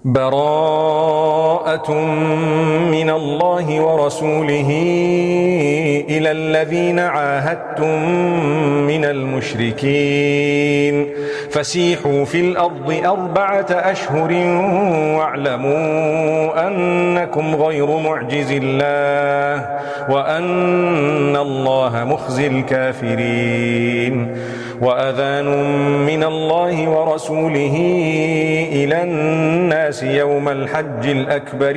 براءة من الله ورسوله إلى الذين عاهدتم من المشركين فسيحوا في الأرض 4 أشهر واعلموا أنكم غير معجز الله وأن الله مخزي الكافرين. وأذان من الله ورسوله إلى الناس يوم الحج الأكبر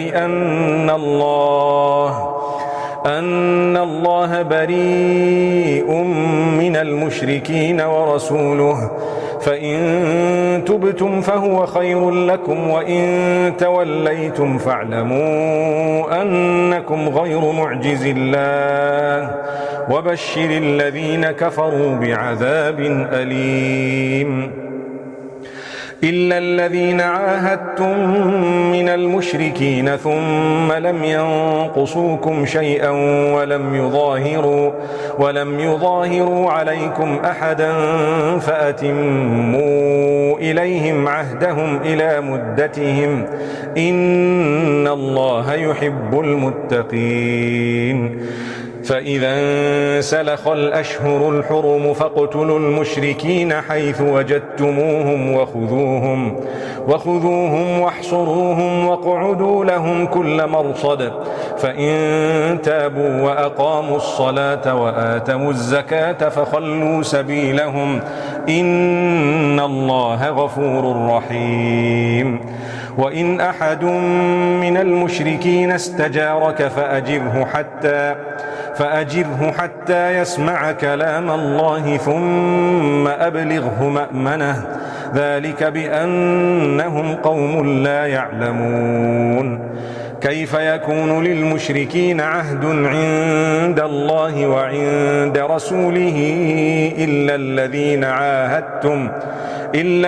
أن الله بريء من المشركين ورسوله فإن تبتم فهو خير لكم وإن توليتم فاعلموا أنكم غير معجز الله وبشر الذين كفروا بعذاب أليم. إلا الذين عاهدتم من المشركين ثم لم ينقصوكم شيئا ولم يظاهروا عليكم أحدا فأتموا إليهم عهدهم إلى مدتهم إن الله يحب المتقين. فإذا انسلخ الأشهر الحرم فاقتلوا المشركين حيث وجدتموهم وخذوهم واحصروهم واقعدوا لهم كل مرصد فإن تابوا وأقاموا الصلاة وآتوا الزكاة فخلوا سبيلهم إن الله غفور رحيم. وإن أحد من المشركين استجارك فأجره حتى يسمع كلام الله ثم أبلغه مأمنه ذلك بأنهم قوم لا يعلمون. كيف يكون للمشركين عهد عند الله وعند رسوله إلا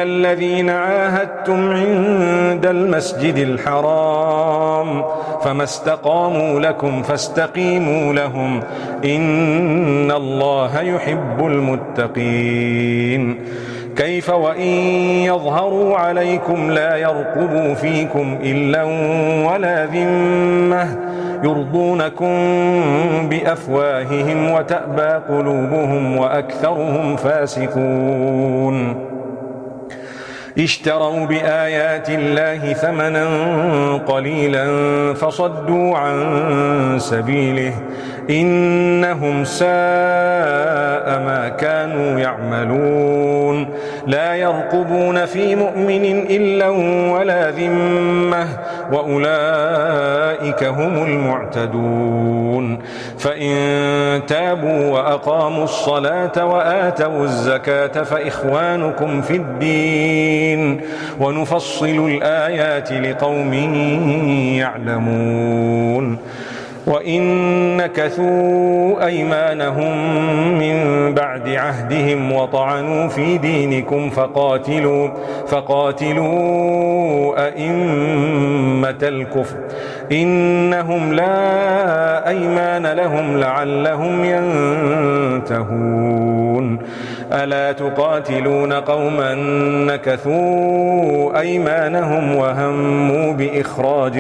الذين عاهدتم عند المسجد الحرام فما استقاموا لكم فاستقيموا لهم إن الله يحب المتقين. كيف وإن يظهروا عليكم لا يرقبوا فيكم إلا ولا ذمة يرضونكم بأفواههم وتأبى قلوبهم وأكثرهم فاسقون. اشتروا بآيات الله ثمنا قليلا فصدوا عن سبيله إنهم ساء ما كانوا يعملون. لا يرقبون في مؤمن إلا ولا ذمة وأولئك هم المعتدون. فإن تابوا وأقاموا الصلاة وآتوا الزكاة فإخوانكم في الدين ونفصل الآيات لقوم يعلمون. وإن نكثوا أيمانهم من بعد عهدهم وطعنوا في دينكم فقاتلوا أئمة الكفر إنهم لا أيمان لهم لعلهم ينتهون. ألا تقاتلون قوما نكثوا أيمانهم وهموا بإخراج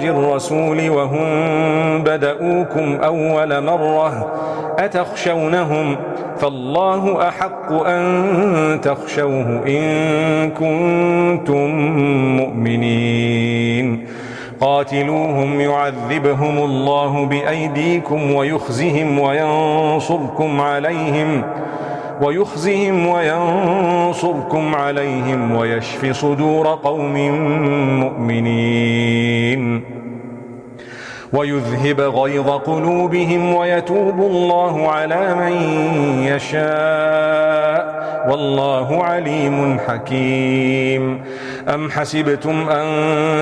الرسول وهم بدؤوكم أول مرة أتخشونهم فالله أحق أن تخشوه إن كنتم مؤمنين. قاتلوهم يعذبهم الله بأيديكم ويخزهم وينصركم عليهم ويشف صدور قوم مؤمنين ويذهب غيظ قلوبهم ويتوب الله على من يشاء والله عليم حكيم. أم حسبتم أن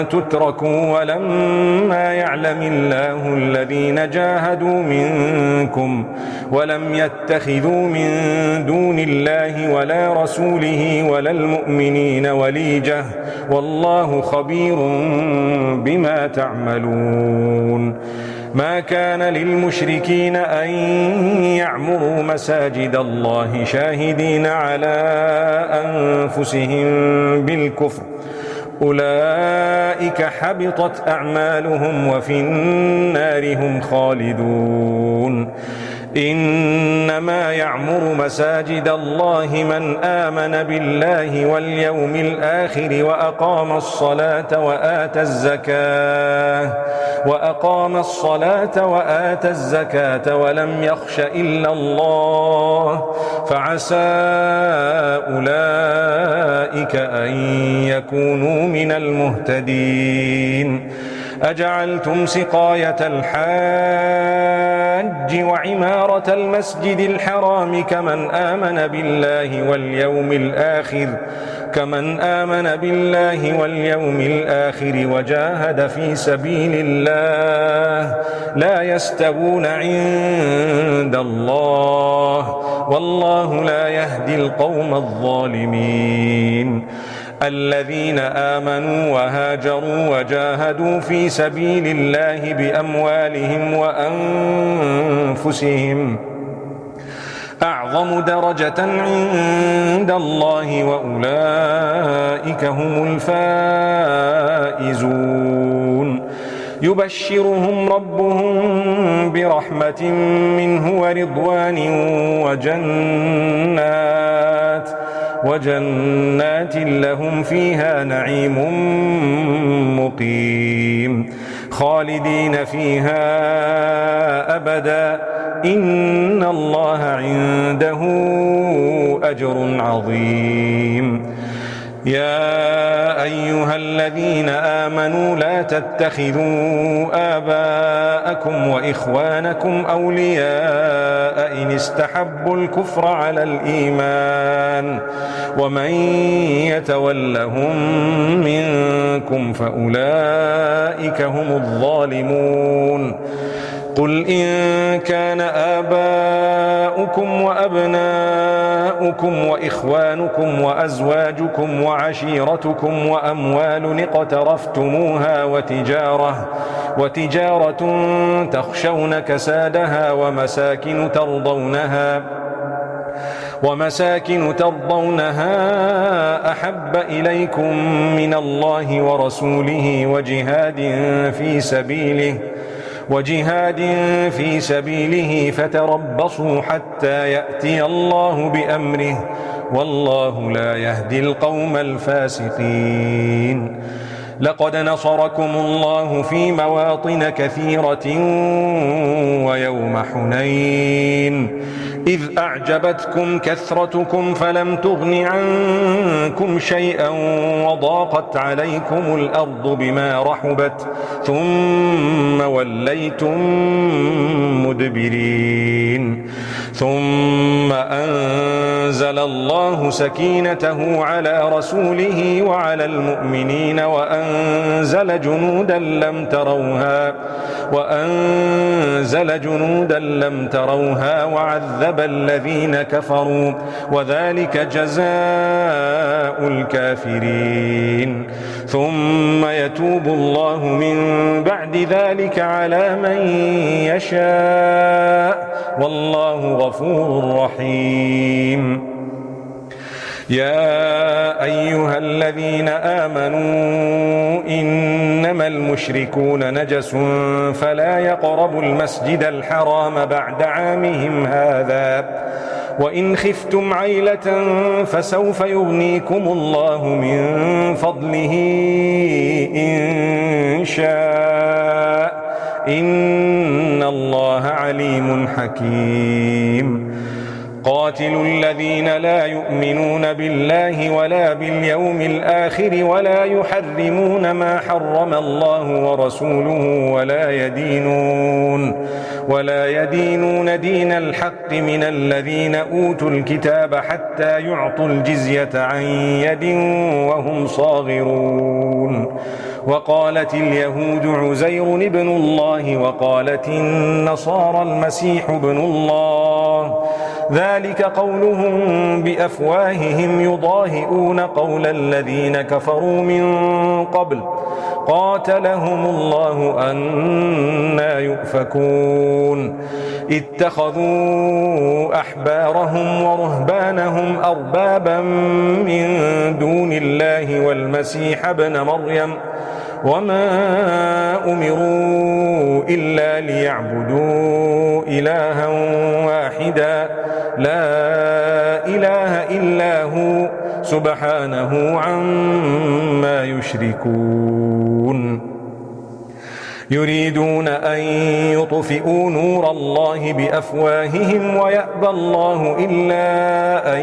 تتركوا ولما يعلم الله الذين جاهدوا منكم ولم يتخذوا من دون الله ولا رسوله ولا المؤمنين وليجة والله خبير بما تعملون. ما كان للمشركين أن يعمروا مساجد الله شاهدين على أنفسهم بالكفر أولئك حبطت أعمالهم وفي النار هم خالدون إنما يعمر مساجد الله من آمن بالله واليوم الآخر وأقام الصلاة وآتى الزكاة ولم يخش إلا الله فعسى أولئك أن يكونوا من المهتدين. أجعلتم سقاية الحاج وعمارة المسجد الحرام كمن آمن بالله واليوم الآخر وجاهد في سبيل الله لا يستوون عند الله والله لا يهدي القوم الظالمين. الذين آمنوا وهاجروا وجاهدوا في سبيل الله بأموالهم وأنفسهم أعظم درجة عند الله وأولئك هم الفائزون. يبشرهم ربهم برحمة منه ورضوان وجنات لهم فيها نعيم مقيم خالدين فيها أبدا إن الله عنده أجر عظيم. يا أيها الذين آمنوا لا تتخذوا آباءكم وإخوانكم أولياء إن استحبوا الكفر على الإيمان ومن يتولهم منكم فأولئك هم الظالمون. قل إن كان آباؤكم وأبناؤكم وإخوانكم وأزواجكم وعشيرتكم وأموال اقترفتموها وتجارة تخشون كسادها ومساكن ترضونها أحب إليكم من الله ورسوله وجهاد في سبيله فتربصوا حتى يأتي الله بأمره والله لا يهدي القوم الفاسقين. لقد نصركم الله في مواطن كثيرة ويوم حنين إذ أعجبتكم كثرتكم فلم تغن عنكم شيئا وضاقت عليكم الأرض بما رحبت ثم وليتم مدبرين. ثم أنزل الله سكينته على رسوله وعلى المؤمنين وأنزل جنودا لم تروها وعذب الذين كفروا وذلك جزاء الكافرين. ثم يتوب الله من بعد ذلك على من يشاء والله غفور رحيم. يا أيها الذين آمنوا إنما المشركون نجس فلا يقربوا المسجد الحرام بعد عامهم هذا وإن خفتم عيلة فسوف يغنيكم الله من فضله إن شاء إن الله عليم حكيم. قاتلوا الذين لا يؤمنون بالله ولا باليوم الآخر ولا يحرمون ما حرم الله ورسوله ولا يدينون دين الحق من الذين أوتوا الكتاب حتى يعطوا الجزية عن يد وهم صاغرون. وقالت اليهود عزير ابن الله وقالت النصارى المسيح ابن الله ذلك قولهم بأفواههم يضاهئون قول الذين كفروا من قبل قاتلهم الله أنى يؤفكون اتخذوا أحبارهم ورهبانهم أربابا من دون الله والمسيح ابن مريم وما أمروا إلا ليعبدوا إلها واحدا لا إله إلا هو سبحانه عما يشركون يريدون أن يطفئوا نور الله بأفواههم ويأبى الله إلا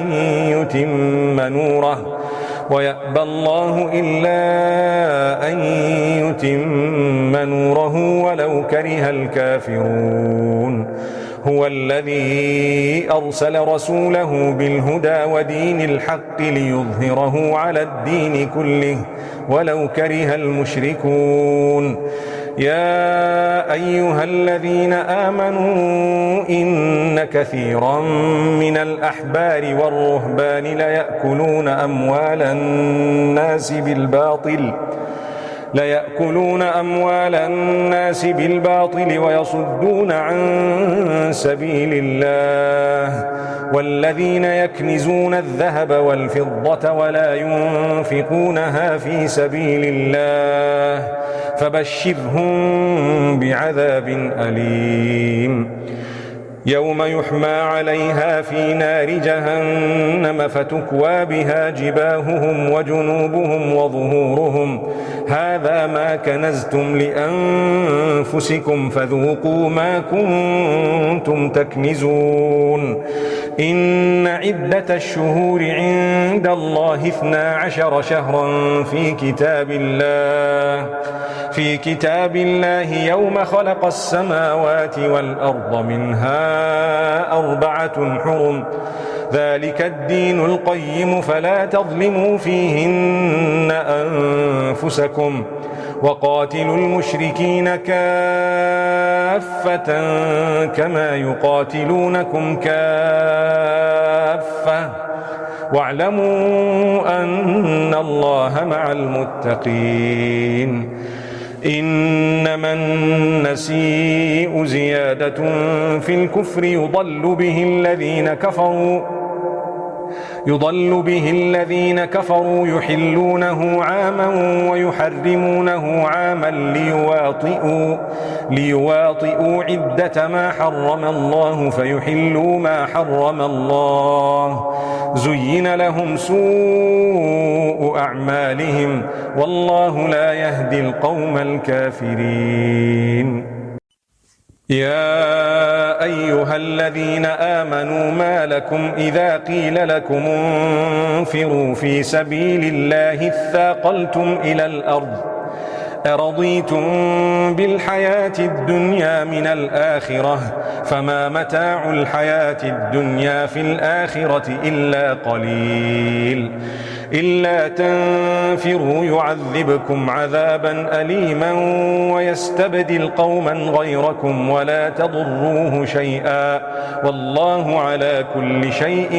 أن يتم نوره ولو كره الكافرون هو الذي أرسل رسوله بالهدى ودين الحق ليظهره على الدين كله ولو كره المشركون يا أيها الذين آمنوا إن كثيرا من الأحبار والرهبان ليأكلون أموال الناس بالباطل ويصدون عن سبيل الله والذين يكنزون الذهب والفضة ولا ينفقونها في سبيل الله فبشرهم بعذاب أليم يوم يحمى عليها في نار جهنم فتكوى بها جباههم وجنوبهم وظهورهم هذا ما كنزتم لأنفسكم فذوقوا ما كنتم تكنزون إن عدة الشهور عند الله 12 شهرا في كتاب الله يوم خلق السماوات والأرض منها 4 حرم ذلك الدين القيم فلا تظلموا فيهن أنفسكم وقاتلوا المشركين كافة كما يقاتلونكم كافة واعلموا أن الله مع المتقين إنما النسيء زيادة في الكفر يضل به الذين كفروا يحلونه عاما ويحرمونه عاما ليواطئوا عدة ما حرم الله فيحلوا ما حرم الله زين لهم سوء أعمالهم والله لا يهدي القوم الكافرين يا أيها الذين آمنوا ما لكم إذا قيل لكم انفروا في سبيل الله اثاقلتم إلى الأرض أرضيتم بالحياة الدنيا من الآخرة فما متاع الحياة الدنيا في الآخرة إلا قليل إلا تنفروا يعذبكم عذابا أليما ويستبدل قوما غيركم ولا تضروه شيئا والله على كل شيء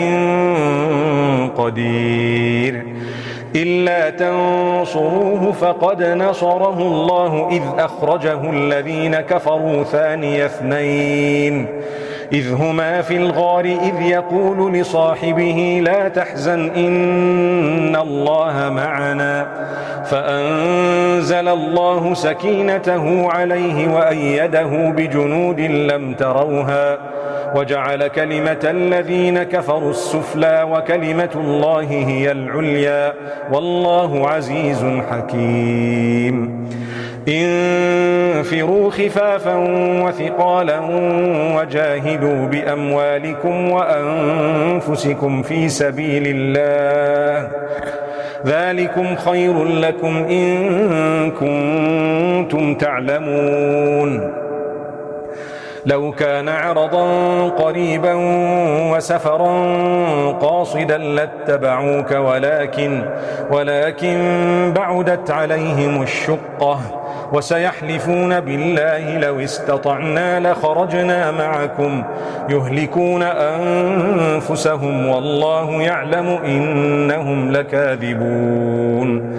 قدير إلا تنصروه فقد نصره الله إذ أخرجه الذين كفروا ثاني اثنين إذ هما في الغار إذ يقول لصاحبه لا تحزن إن الله معنا فأنزل الله سكينته عليه وأيده بجنود لم تروها وجعل كلمة الذين كفروا السفلى وكلمة الله هي العليا والله عزيز حكيم انفروا خفافا وثقالا وجاهدوا بأموالكم وأنفسكم في سبيل الله ذلكم خير لكم إن كنتم تعلمون لو كان عرضا قريبا وسفرا قاصدا لاتبعوك ولكن بعدت عليهم الشقة وسيحلفون بالله لو استطعنا لخرجنا معكم يهلكون أنفسهم والله يعلم إنهم لكاذبون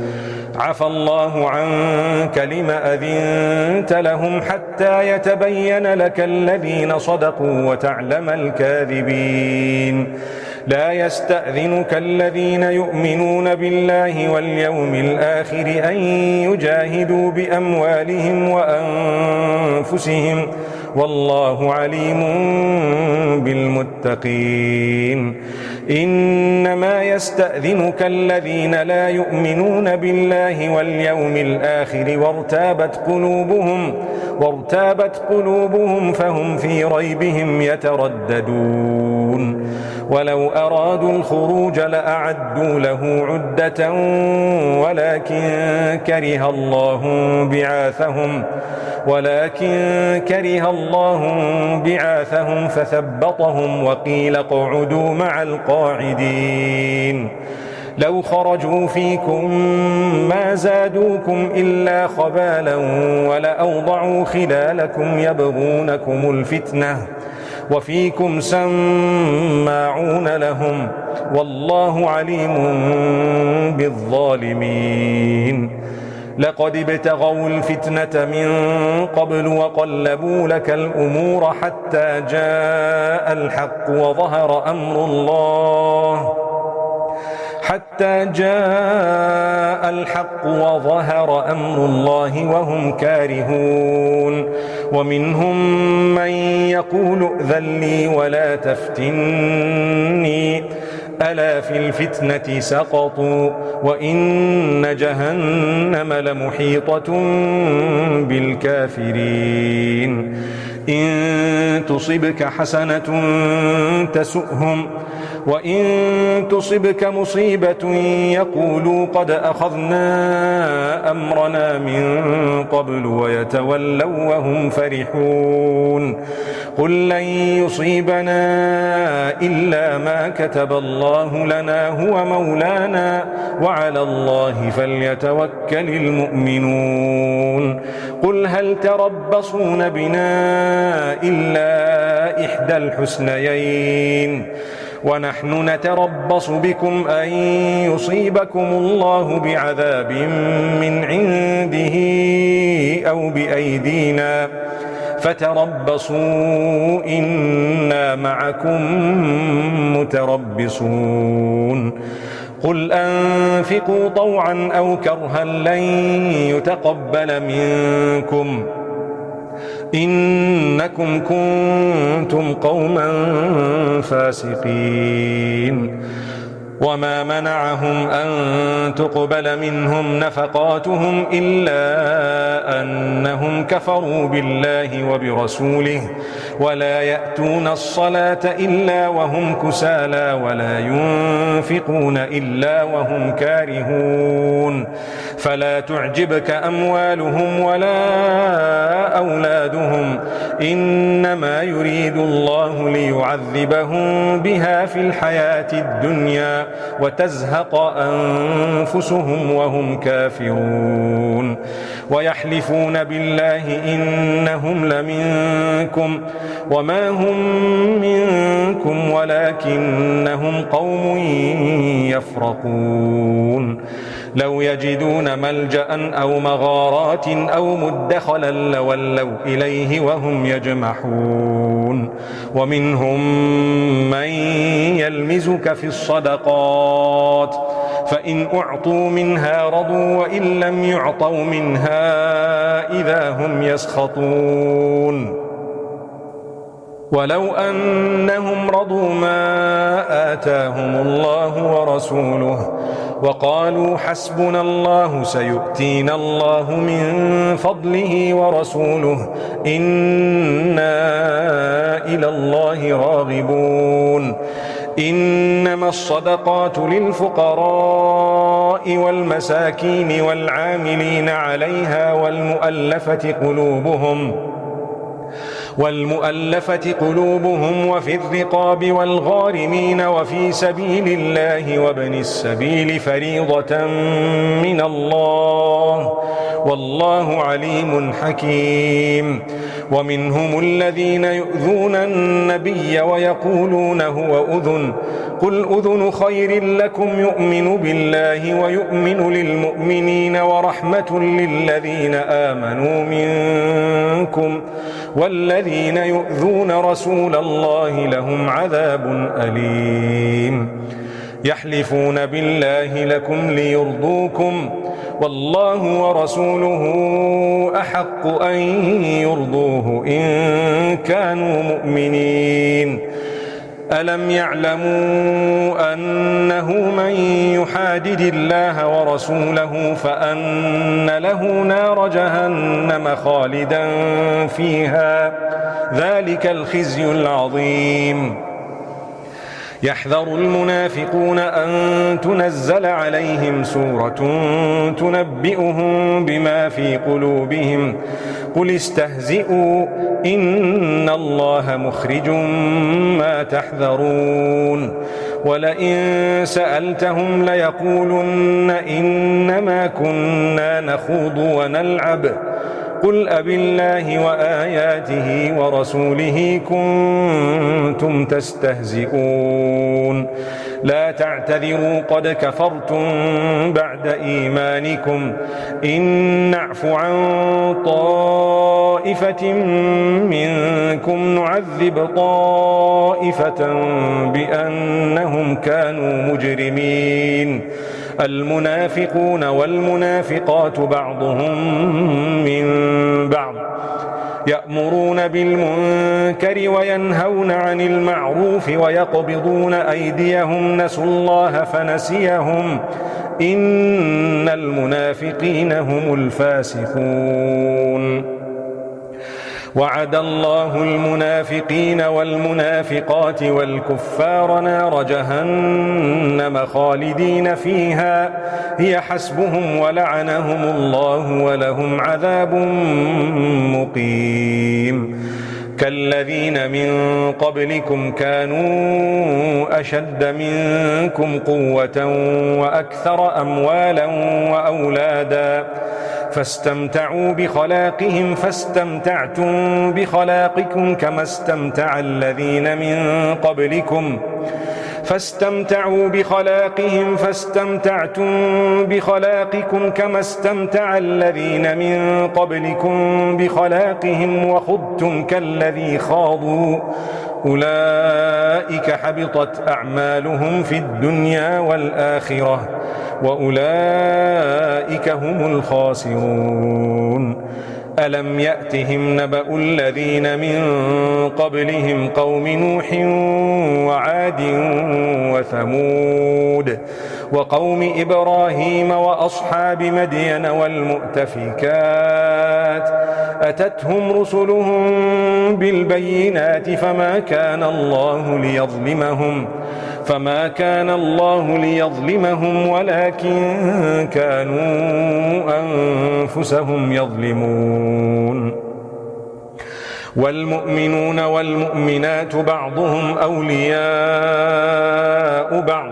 عفى الله عنك لم أذنت لهم حتى يتبين لك الذين صدقوا وتعلم الكاذبين لا يستأذنك الذين يؤمنون بالله واليوم الآخر أن يجاهدوا بأموالهم وأنفسهم والله عليم بالمتقين إنما يستأذنك الذين لا يؤمنون بالله واليوم الآخر وارتابت قلوبهم فهم في ريبهم يترددون ولو أرادوا الخروج لأعدوا له عدة ولكن كره الله بعاثهم فثبطهم وقيل اقعدوا مع القاعدين لو خرجوا فيكم ما زادوكم إلا خبالا ولأوضعوا خلالكم يبغونكم الفتنة وفيكم سماعون لهم والله عليم بالظالمين لقد ابتغوا الفتنة من قبل وقلبوا لك الأمور حتى جاء الحق وظهر أمر الله وهم كارهون ومنهم من يقول ائذن لي ولا تفتني ألا في الفتنة سقطوا وإن جهنم لمحيطة بالكافرين إن تصبك حسنة تسؤهم وإن تصبك مصيبة يقولوا قد أخذنا أمرنا من قبل ويتولوا وهم فرحون قل لن يصيبنا إلا ما كتب الله لنا هو مولانا وعلى الله فليتوكل المؤمنون قل هل تربصون بنا إلا إحدى الحسنيين ونحن نتربص بكم أن يصيبكم الله بعذاب من عنده أو بأيدينا فتربصوا إنا معكم متربصون قل أنفقوا طوعا أو كرها لن يتقبل منكم إنكم كنتم قوما فاسقين وما منعهم أن تقبل منهم نفقاتهم إلا أنهم كفروا بالله وبرسوله ولا يأتون الصلاة إلا وهم كسالى ولا ينفقون إلا وهم كارهون فلا تعجبك أموالهم ولا أولادهم إنما يريد الله ليعذبهم بها في الحياة الدنيا وتزهق أنفسهم وهم كافرون ويحلفون بالله إنهم لمنكم وما هم منكم ولكنهم قوم يفرقون لو يجدون ملجأ أو مغارات أو مدخلا لولوا إليه وهم يجمحون ومنهم من يلمزك في الصدقات فإن أعطوا منها رضوا وإن لم يعطوا منها إذا هم يسخطون ولو أنهم رضوا ما آتاهم الله ورسوله وقالوا حسبنا الله سيؤتينا الله من فضله ورسوله إنا إلى الله راغبون إنما الصدقات للفقراء والمساكين والعاملين عليها والمؤلفة قلوبهم وفي الرقاب والغارمين وفي سبيل الله وابن السبيل فريضة من الله والله عليم حكيم ومنهم الذين يؤذون النبي ويقولون هو أذن قل أذن خير لكم يؤمن بالله ويؤمن للمؤمنين ورحمة للذين آمنوا منكم والذين يؤذون رسول الله لهم عذاب أليم يحلفون بالله لكم ليرضوكم والله ورسوله أحق أن يرضوه إن كانوا مؤمنين ألم يعلموا أنه من يحادد الله ورسوله فأن له نار جهنم خالدا فيها ذلك الخزي العظيم يحذر المنافقون أن تنزل عليهم سورة تنبئهم بما في قلوبهم قل استهزئوا إن الله مخرج ما تحذرون ولئن سألتهم ليقولن إنما كنا نخوض ونلعب قل أبالله وآياته ورسوله كنتم تستهزئون لا تعتذروا قد كفرتم بعد إيمانكم إن نعف عن طائفة منكم نعذب طائفة بأنهم كانوا مجرمين المنافقون والمنافقات بعضهم من بعض يأمرون بالمنكر وينهون عن المعروف ويقبضون أيديهم نسوا الله فنسيهم إن المنافقين هم الفاسقون وعد الله المنافقين والمنافقات والكفار نار جهنم خالدين فيها هي حسبهم ولعنهم الله ولهم عذاب مقيم كالذين من قبلكم كانوا أشد منكم قوة وأكثر أموالا وأولادا فاستمتعوا بخلاقهم فاستمتعتم بخلاقكم كما استمتع الذين من قبلكم فاستمتعوا بخلاقهم فاستمتعتم بخلاقكم كما استمتع الذين من قبلكم بخلاقهم وخضتم كالذي خاضوا أولئك حبطت أعمالهم في الدنيا والآخرة وأولئك هم الخاسرون ألم يأتهم نبأ الذين من قبلهم قوم نوح وعاد وثمود وقوم إبراهيم وأصحاب مدين والمؤتفكات أتتهم رسلهم بالبينات فما كان الله ليظلمهم ولكن كانوا أنفسهم يظلمون والمؤمنون والمؤمنات بعضهم أولياء بعض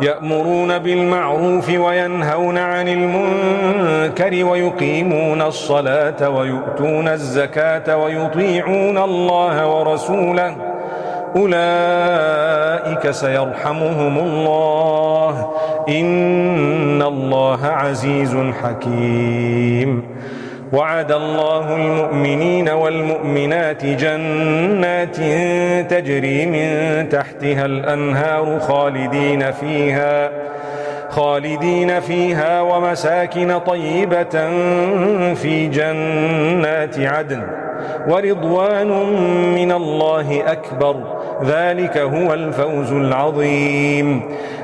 يأمرون بالمعروف وينهون عن المنكر ويقيمون الصلاة ويؤتون الزكاة ويطيعون الله ورسوله أولئك سيرحمهم الله إن الله عزيز حكيم وعد الله المؤمنين والمؤمنات جنات تجري من تحتها الأنهار خالدين فيها ومساكن طيبة في جنات عدن ورضوان من الله أكبر ذلك هو الفوز العظيم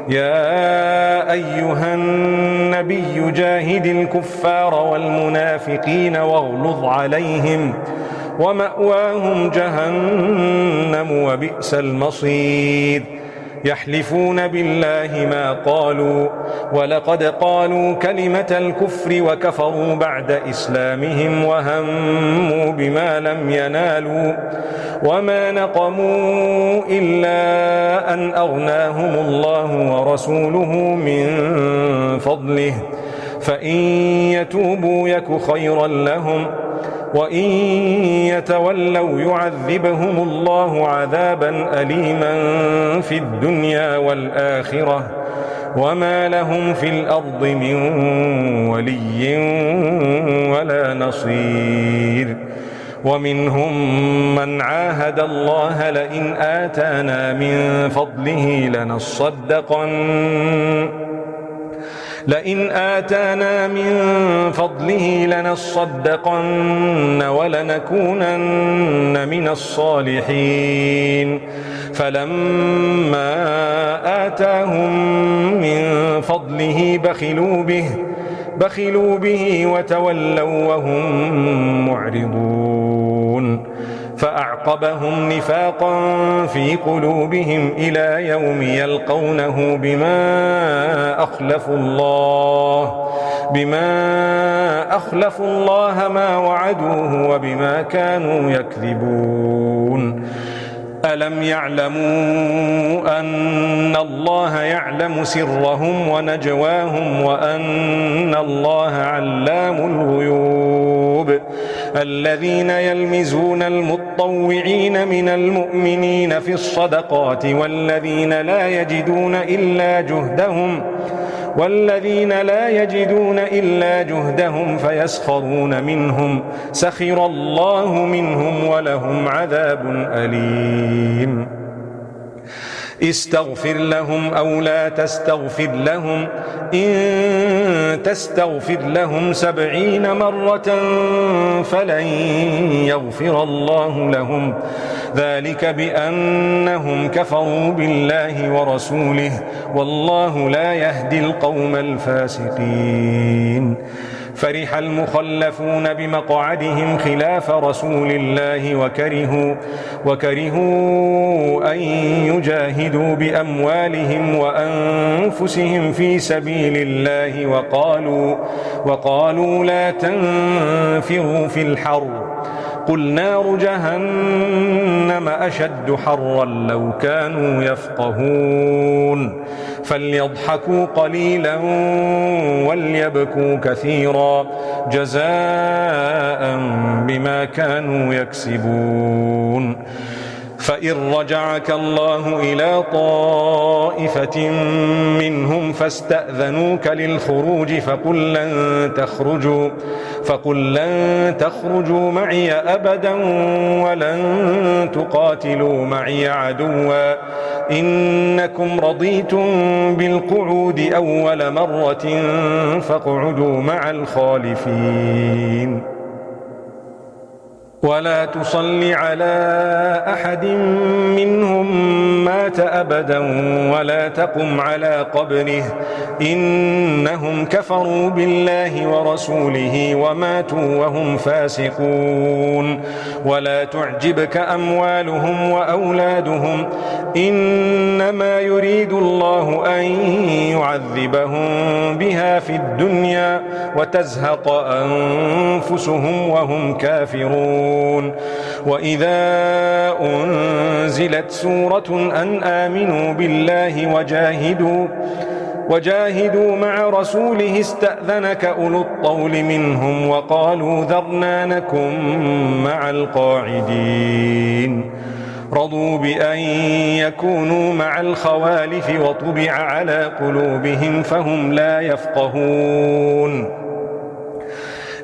يا أيها النبي جاهد الكفار والمنافقين واغلظ عليهم ومأواهم جهنم وبئس المصير يحلفون بالله ما قالوا ولقد قالوا كلمة الكفر وكفروا بعد إسلامهم وهموا بما لم ينالوا وما نقموا إلا أن أغناهم الله ورسوله من فضله فإن يتوبوا يك خيرا لهم وإن يتولوا يعذبهم الله عذابا أليما في الدنيا والآخرة وما لهم في الأرض من ولي ولا نصير. ومنهم من عاهد الله لئن آتانا من فضله لنصدقن ولنكونن من الصالحين فلما آتاهم من فضله بخلوا به وتولوا وهم معرضون فأعقبهم نفاقا في قلوبهم إلى يوم يلقونه بما أخلفوا الله ما وعدوه وبما كانوا يكذبون. ألم يعلموا أن الله يعلم سرهم ونجواهم وأن الله علام الغيوب. الذين يلمزون المطوعين من المؤمنين في الصدقات والذين لا يجدون إلا جهدهم فيسخرون منهم سخر الله منهم ولهم عذاب أليم. استغفر لهم أو لا تستغفر لهم إن تستغفر لهم 70 مرة فلن يغفر الله لهم ذلك بأنهم كفروا بالله ورسوله والله لا يهدي القوم الفاسقين. فرح المخلفون بمقعدهم خلاف رسول الله وكرهوا أن يجاهدوا بأموالهم وأنفسهم في سبيل الله وقالوا لا تنفروا في الحر قل نار جهنم أشد حرا لو كانوا يفقهون. فليضحكوا قليلا وليبكوا كثيرا جزاء بما كانوا يكسبون. فإن رجعك الله إلى طائفة منهم فاستأذنوك للخروج فقل لن تخرجوا معي أبدا ولن تقاتلوا معي عدوا إنكم رضيتم بالقعود أول مرة فاقعدوا مع الخالفين. ولا تصل على أحد منهم مات أبدا ولا تقم على قبره إنهم كفروا بالله ورسوله وماتوا وهم فاسقون. ولا تعجبك أموالهم وأولادهم إنما يريد الله أن يعذبهم بها في الدنيا وتزهق أنفسهم وهم كافرون. وإذا أنزلت سورة أن آمنوا بالله وجاهدوا مع رسوله استأذنك أولو الطول منهم وقالوا ذرنا نكن مع القاعدين. رضوا بأن يكونوا مع الخوالف وطبع على قلوبهم فهم لا يفقهون.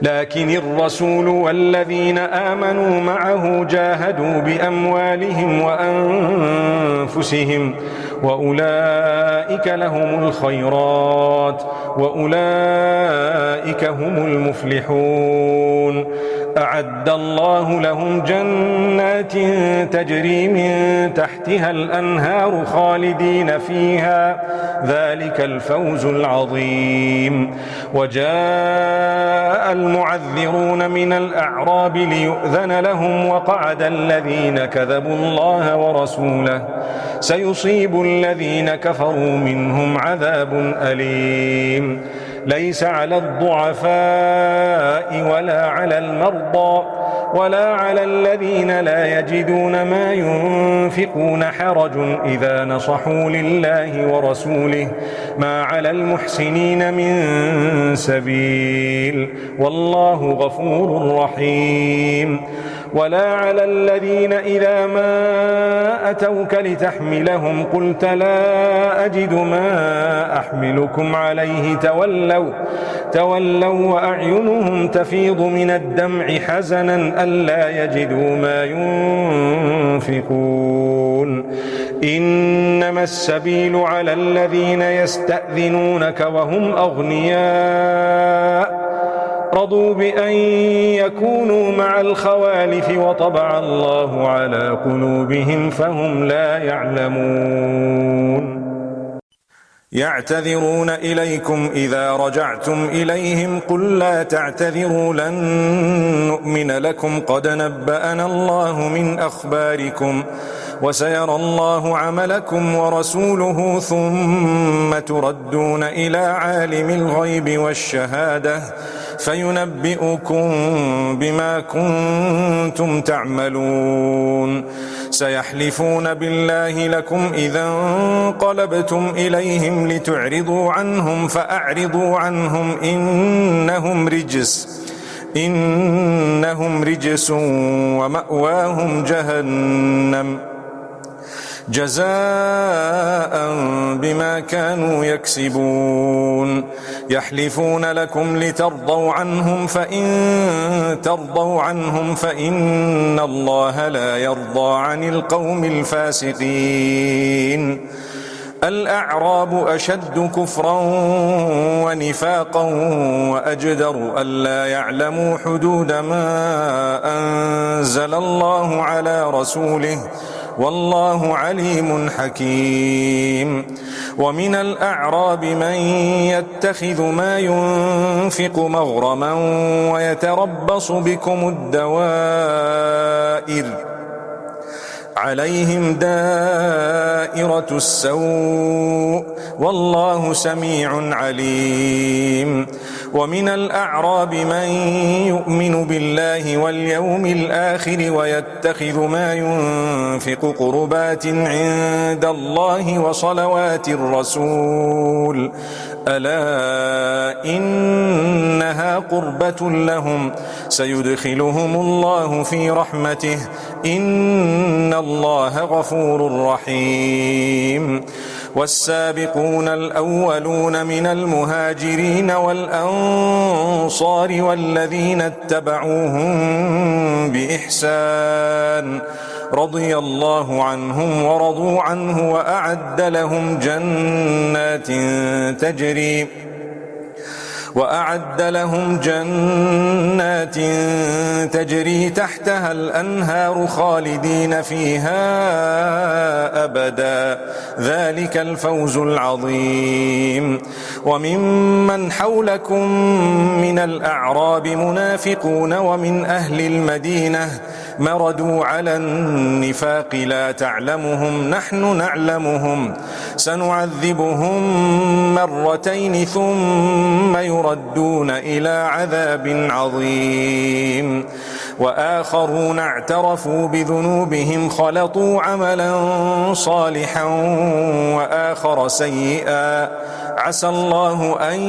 لكن الرسول والذين آمنوا معه جاهدوا بأموالهم وأنفسهم وأولئك لهم الخيرات وأولئك هم المفلحون. أعد الله لهم جنات تجري من تحتها الأنهار خالدين فيها ذلك الفوز العظيم. وجاء المعذرون من الأعراب ليؤذن لهم وقعد الذين كذبوا الله ورسوله سيصيب الذين كفروا منهم عذاب أليم. ليس على الضعفاء ولا على المرضى ولا على الذين لا يجدون ما ينفقون حرج إذا نصحوا لله ورسوله ما على المحسنين من سبيل والله غفور رحيم. ولا على الذين إذا ما أتوك لتحملهم قلت لا أجد ما أحملكم عليه تولوا وأعينهم تفيض من الدمع حزنا ألا يجدوا ما ينفقون. إنما السبيل على الذين يستأذنونك وهم أغنياء رضوا بأن يكونوا مع الخوالف وطبع الله على قلوبهم فهم لا يعلمون. يعتذرون إليكم إذا رجعتم إليهم قل لا تعتذروا لن نؤمن لكم قد نبأنا الله من أخباركم وسيرى الله عملكم ورسوله ثم تردون إلى عالم الغيب والشهادة فينبئكم بما كنتم تعملون. سيحلفون بالله لكم إذا انقلبتم إليهم لتعرضوا عنهم فأعرضوا عنهم إنهم رجس ومأواهم جهنم جزاء بما كانوا يكسبون. يحلفون لكم لترضوا عنهم فإن ترضوا عنهم فإن الله لا يرضى عن القوم الفاسقين. الأعراب أشد كفرا ونفاقا وأجدر ألا يعلموا حدود ما أنزل الله على رسوله والله عليم حكيم. ومن الأعراب من يتخذ ما ينفق مغرما ويتربص بكم الدوائر عليهم دائرة السوء والله سميع عليم. ومن الأعراب من يؤمن بالله واليوم الآخر ويتخذ ما ينفق قربات عند الله وصلوات الرسول ألا إنها قربة لهم سيدخلهم الله في رحمته إن الله غفور رحيم. والسابقون الأولون من المهاجرين والأنصار والذين اتبعوهم بإحسان رضي الله عنهم ورضوا عنه وأعد لهم جنات تجري تحتها الأنهار خالدين فيها أبدا ذلك الفوز العظيم. وممن حولكم من الأعراب منافقون ومن أهل المدينة مردوا على النفاق لا تعلمهم نحن نعلمهم سنعذبهم مرتين ثم يردون إلى عذاب عظيم. وآخرون اعترفوا بذنوبهم خلطوا عملا صالحا وآخر سيئا عسى الله أن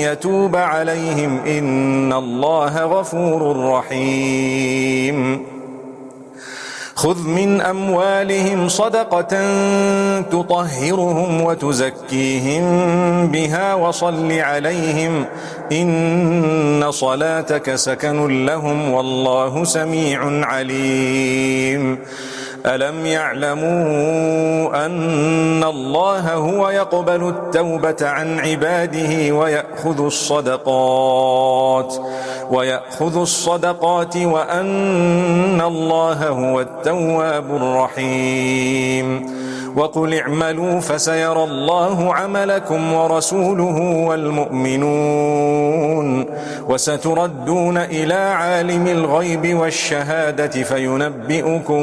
يتوب عليهم إن الله غفور رحيم. خذ من أموالهم صدقة تطهرهم وتزكيهم بها وصل عليهم إن صلاتك سكن لهم والله سميع عليم. ألم يعلموا أن الله هو يقبل التوبة عن عباده ويأخذ الصدقات وأن الله هو التواب الرحيم. وقل اعملوا فسيرى الله عملكم ورسوله والمؤمنون وستردون إلى عالم الغيب والشهادة فينبئكم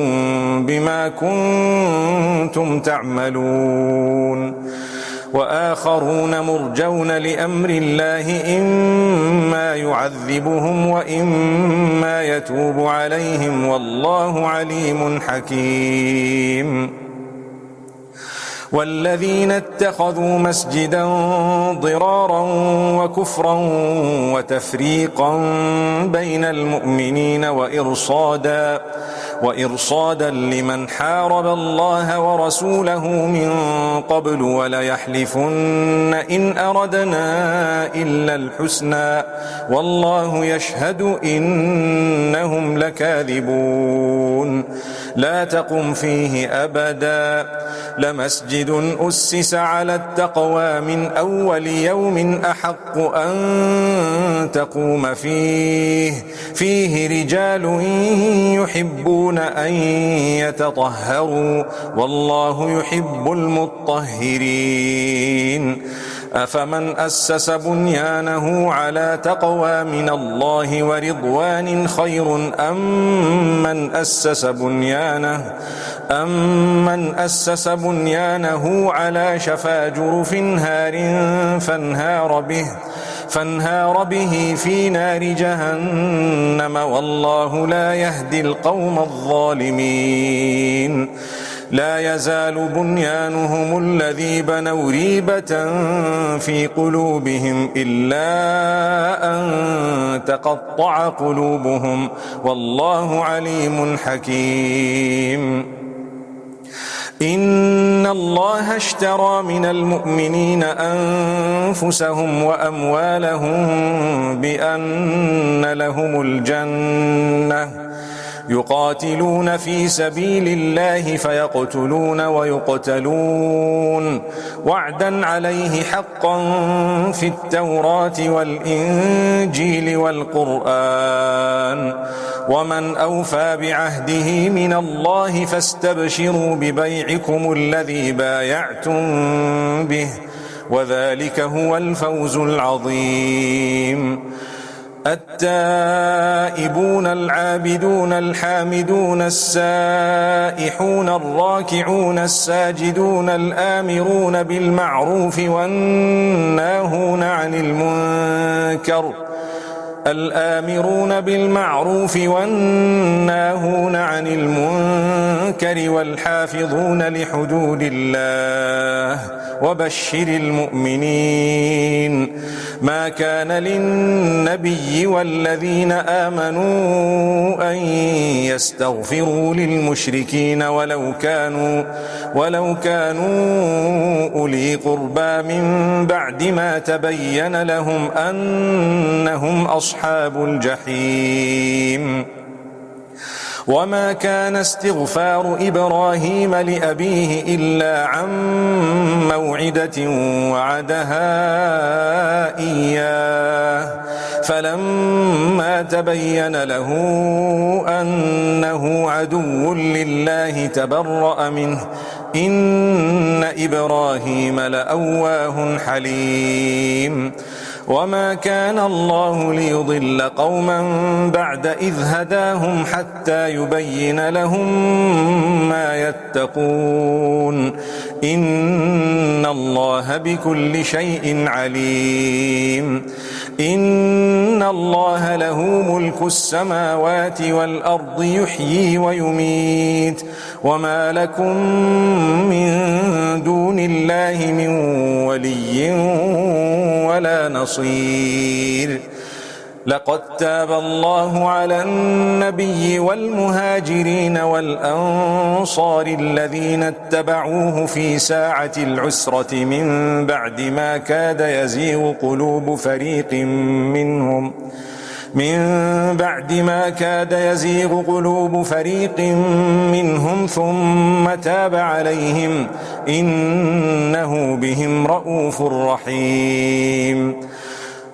بما كنتم تعملون. وآخرون مرجون لأمر الله إما يعذبهم وإما يتوب عليهم والله عليم حكيم. والذين اتخذوا مسجدا ضرارا وكفرا وتفريقا بين المؤمنين وإرصادا لمن حارب الله ورسوله من قبل وليحلفن إن أردنا إلا الحسنى والله يشهد إنهم لكاذبون. لا تقم فيه أبدا لمسجد أسس على التقوى من أول يوم أحق أن تقوم فيه رجال يحبون أن يتطهروا والله يحب المطهرين. أفمن أسس بنيانه على تقوى من الله ورضوان خير أم من أسس بنيانه على شفا جرف هار فانهار به في نار جهنم والله لا يهدي القوم الظالمين. لا يزال بنيانهم الذي بنوا ريبة في قلوبهم إلا أن تقطع قلوبهم والله عليم حكيم. إن الله اشترى من المؤمنين أنفسهم وأموالهم بأن لهم الجنة يقاتلون في سبيل الله فيقتلون ويقتلون وعدا عليه حقا في التوراة والإنجيل والقرآن ومن أوفى بعهده من الله فاستبشروا ببيعكم الذي بايعتم به وذلك هو الفوز العظيم. التائبون العابدون الحامدون السائحون الراكعون الساجدون الآمرون بالمعروف والناهون عن المنكر والحافظون لحدود الله وبشر المؤمنين. ما كان للنبي والذين آمنوا أن يستغفروا للمشركين ولو كانوا أولي قربى من بعد ما تبين لهم أنهم أصحاب الجحيم. وما كان استغفار إبراهيم لأبيه إلا عن موعدة وعدها إياه فلما تبين له أنه عدو لله تبرأ منه إن إبراهيم لأواه حليم. وما كان الله ليضل قوما بعد إذ هداهم حتى يبين لهم ما يتقون إن الله بكل شيء عليم. إن الله له ملك السماوات والأرض يحيي ويميت وما لكم من دون الله من ولي ولا نصير. لقد تاب الله على النبي والمهاجرين والأنصار الذين اتبعوه في ساعة العسرة من بعد ما كاد يزيغ قلوب فريق منهم ثم تاب عليهم إنه بهم رءوف رحيم.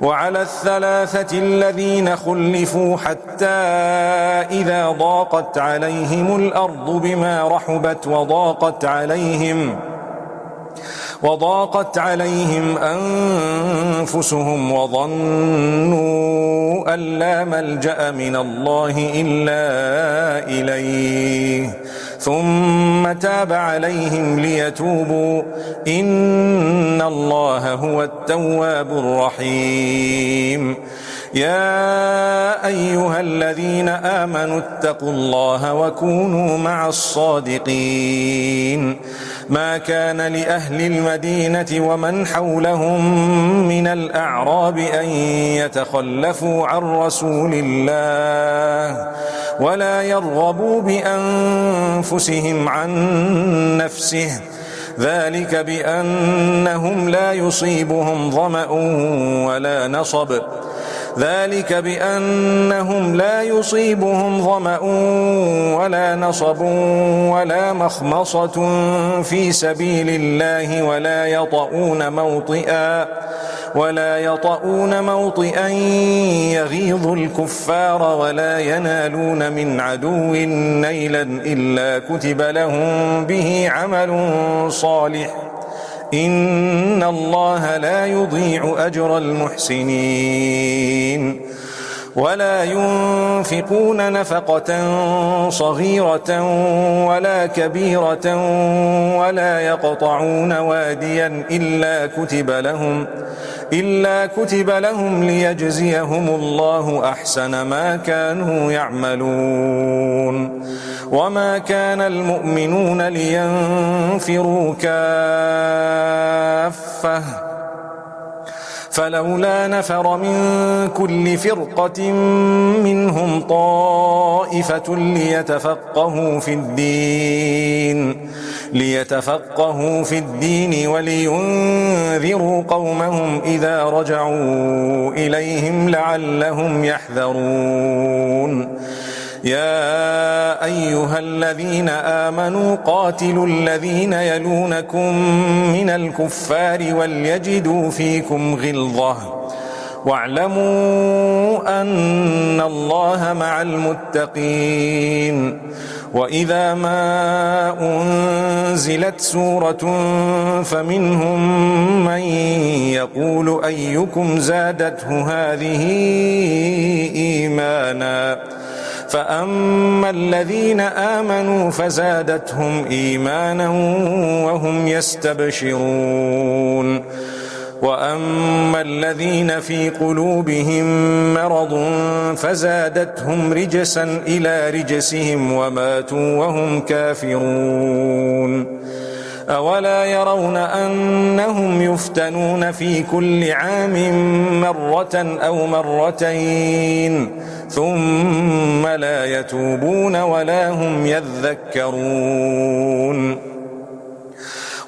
وعلى الثلاثة الذين خلفوا حتى إذا ضاقت عليهم الأرض بما رحبت وضاقت عليهم أنفسهم وظنوا أن لا ملجأ من الله إلا إليه ثم تاب عليهم ليتوبوا إن الله هو التواب الرحيم يا أيها الذين آمنوا اتقوا الله وكونوا مع الصادقين ما كان لأهل المدينة ومن حولهم من الأعراب أن يتخلفوا عن رسول الله ولا يرغبوا بأنفسهم عن نفسه ذلك بأنهم لا يصيبهم ظمأ ولا نصب ولا مخمصة في سبيل الله ولا يطؤون موطئا يغيظ الكفار ولا ينالون من عدو نيلا إلا كتب لهم به عمل صالح إن الله لا يضيع أجر المحسنين ولا ينفقون نفقة صغيرة ولا كبيرة ولا يقطعون واديا إلا كتب لهم ليجزيهم الله أحسن ما كانوا يعملون وما كان المؤمنون لينفروا كافة فلولا نفر من كل فرقة منهم طائفة ليتفقهوا في الدين ولينذروا قومهم إذا رجعوا إليهم لعلهم يحذرون يا أيها الذين آمنوا قاتلوا الذين يلونكم من الكفار وليجدوا فيكم غلظة واعلموا أن الله مع المتقين وإذا ما أنزلت سورة فمنهم من يقول أيكم زادته هذه إيمانا فأما الذين آمنوا فزادتهم إيمانا وهم يستبشرون وأما الذين في قلوبهم مرض فزادتهم رجسا إلى رجسهم وماتوا وهم كافرون أولا يرون أنهم يفتنون في كل عام مرة أو مرتين ثم لا يتوبون ولا هم يذكرون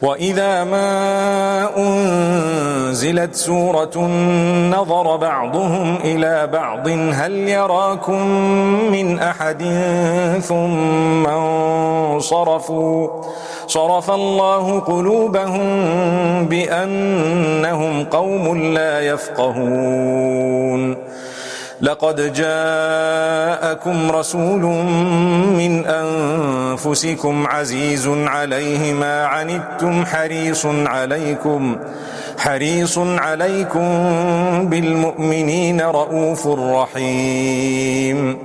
وإذا ما أنزلت سورة نظر بعضهم إلى بعض هل يراكم من أحد ثم انصرفوا صرف الله قلوبهم بأنهم قوم لا يفقهون لقد جاءكم رسول من أنفسكم عزيز عليه ما عنتم حريص عليكم بالمؤمنين رؤوف رحيم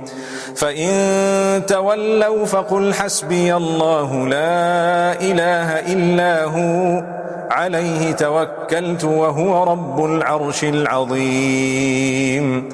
فإن تولوا فقل حسبي الله لا إله إلا هو عليه توكلت وهو رب العرش العظيم